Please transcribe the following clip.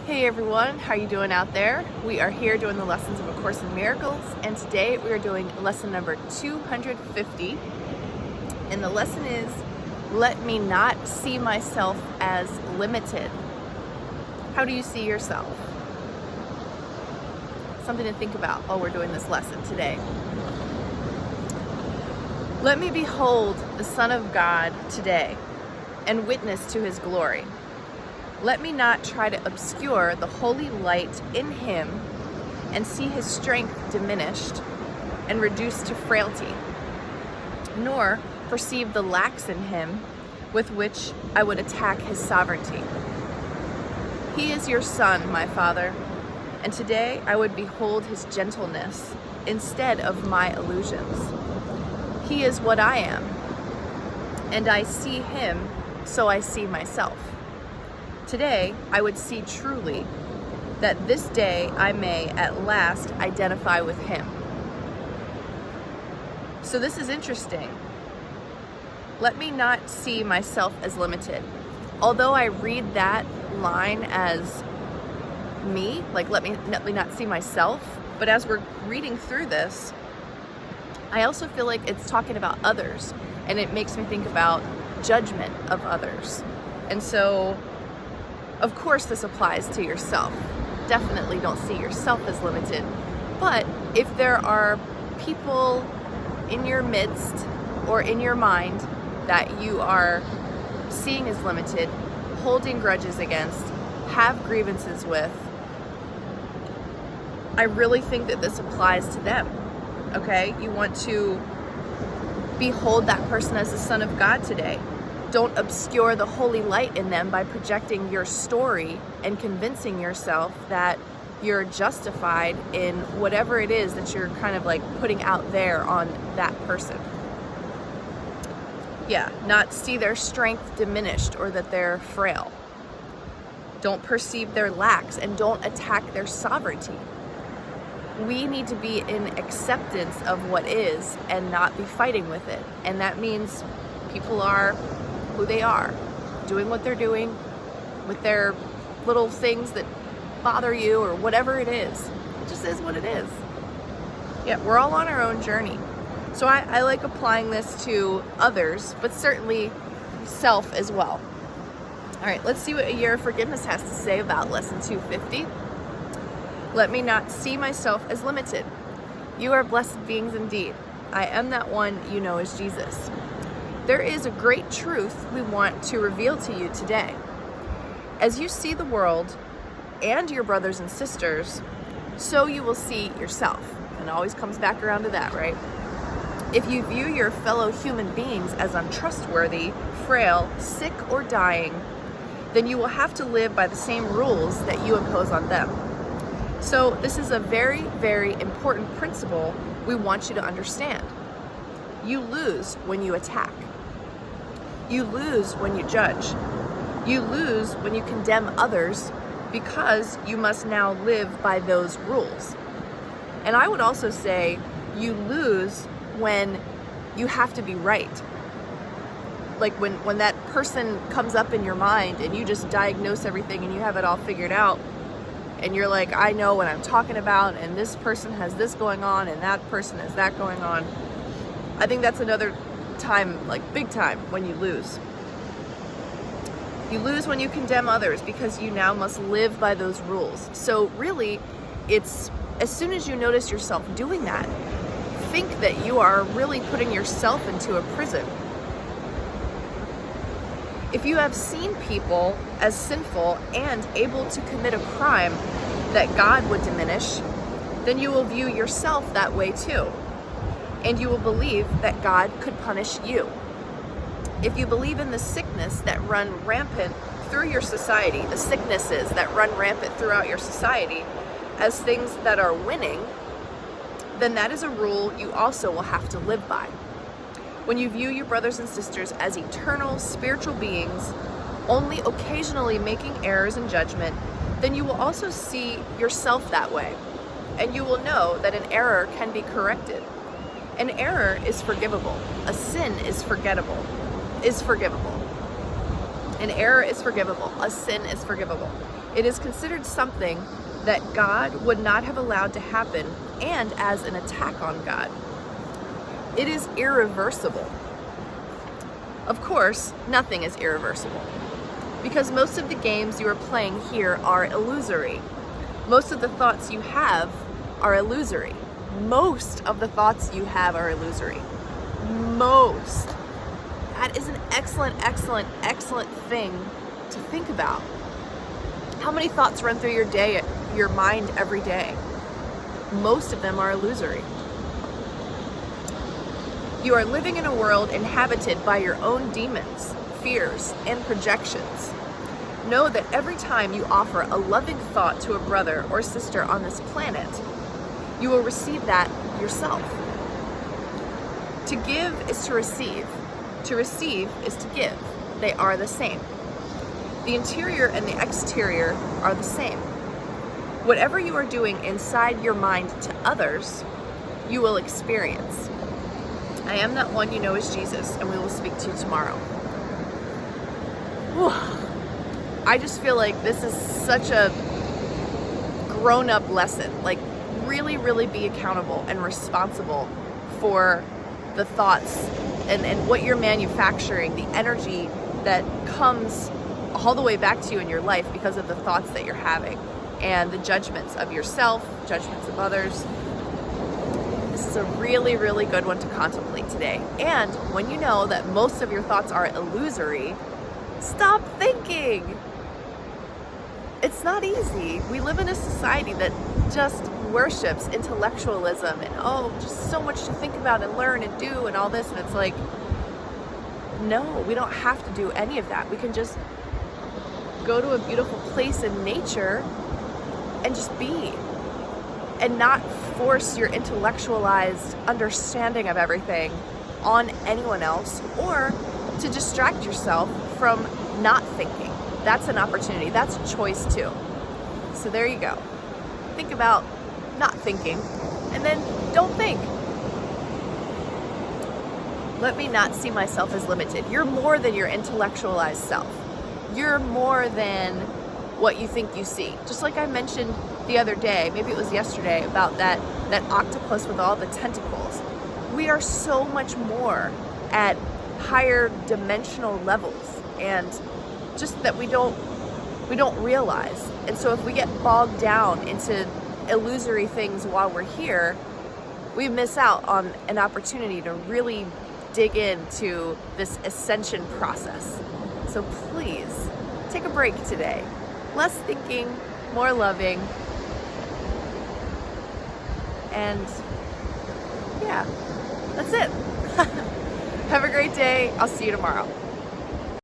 Hey everyone, how are you doing out there? We are here doing the lessons of A Course in Miracles, and today we are doing lesson number 250. And the lesson is, let me not see myself as limited. How do you see yourself? Something to think about while we're doing this lesson today. Let me behold the Son of God today and witness to his glory. Let me not try to obscure the holy light in him and see his strength diminished and reduced to frailty, nor perceive the lacks in him with which I would attack his sovereignty. He is your Son, my Father, and today I would behold his gentleness instead of my illusions. He is what I am, and I see him, so I see myself. Today, I would see truly that this day I may at last identify with him. So this is interesting. Let me not see myself as limited. Although I read that line as me, like let me not see myself, but as we're reading through this, I also feel like it's talking about others, and it makes me think about judgment of others. And so of course this applies to yourself. Definitely don't see yourself as limited. But if there are people in your midst or in your mind that you are seeing as limited, holding grudges against, have grievances with, I really think that this applies to them. Okay? You want to behold that person as the Son of God today. Don't obscure the holy light in them by projecting your story and convincing yourself that you're justified in whatever it is that you're kind of like putting out there on that person. Yeah, not see their strength diminished or that they're frail. Don't perceive their lacks and don't attack their sovereignty. We need to be in acceptance of what is and not be fighting with it. And that means people are who they are, doing what they're doing with their little things that bother you or whatever it is. It just is what it is. Yeah, we're all on our own journey. So I like applying this to others, but certainly self as well. All right, let's see what A Year of Forgiveness has to say about lesson 250. Let me not see myself as limited. You are blessed beings indeed. I am that one you know as Jesus. There is a great truth we want to reveal to you today. As you see the world and your brothers and sisters, so you will see yourself. And it always comes back around to that, right? If you view your fellow human beings as untrustworthy, frail, sick, or dying, then you will have to live by the same rules that you impose on them. So this is a very, very important principle we want you to understand. You lose when you attack. You lose when you judge. You lose when you condemn others because you must now live by those rules. And I would also say you lose when you have to be right. Like when that person comes up in your mind and you just diagnose everything and you have it all figured out and you're like, I know what I'm talking about and this person has this going on and that person has that going on. I think that's another time, like big time, when you lose. You lose when you condemn others because you now must live by those rules. So really, it's as soon as you notice yourself doing that, think that you are really putting yourself into a prison. If you have seen people as sinful and able to commit a crime that God would diminish, then you will view yourself that way too. And you will believe that God could punish you. If you believe in the sickness that run rampant through your society, the sicknesses that run rampant throughout your society as things that are winning, then that is a rule you also will have to live by. When you view your brothers and sisters as eternal spiritual beings, only occasionally making errors in judgment, then you will also see yourself that way. And you will know that an error can be corrected. An error is forgivable. A sin is forgivable. An error is forgivable. A sin is forgivable. It is considered something that God would not have allowed to happen, and as an attack on God. It is irreversible. Of course, nothing is irreversible, because most of the games you are playing here are illusory. Most of the thoughts you have are illusory. Most of the thoughts you have are illusory. Most. That is an excellent, excellent, excellent thing to think about. How many thoughts run through your mind every day? Most of them are illusory. You are living in a world inhabited by your own demons, fears, and projections. Know that every time you offer a loving thought to a brother or sister on this planet, you will receive that yourself. To give is to receive. To receive is to give. They are the same. The interior and the exterior are the same. Whatever you are doing inside your mind to others, you will experience. I am that one you know as Jesus, and we will speak to you tomorrow. Whew. I just feel like this is such a grown-up lesson. Like, really, really be accountable and responsible for the thoughts and what you're manufacturing, the energy that comes all the way back to you in your life because of the thoughts that you're having and the judgments of yourself, judgments of others. This is a really, really good one to contemplate today. And when you know that most of your thoughts are illusory, stop thinking. It's not easy. We live in a society that just worships intellectualism and just so much to think about and learn and do and all this, and it's like, no, we don't have to do any of that. We can just go to a beautiful place in nature and just be, and not force your intellectualized understanding of everything on anyone else, or to distract yourself from not thinking. That's an opportunity. That's a choice too. So there you go. Think about not thinking, and then don't think. Let me not see myself as limited. You're more than your intellectualized self. You're more than what you think you see. Just like I mentioned the other day, maybe it was yesterday, about that octopus with all the tentacles. We are so much more at higher dimensional levels, and just that we don't realize. And so if we get bogged down into illusory things while we're here, we miss out on an opportunity to really dig into this ascension process. So please take a break today. Less thinking, more loving. And yeah, that's it. Have a great day. I'll see you tomorrow.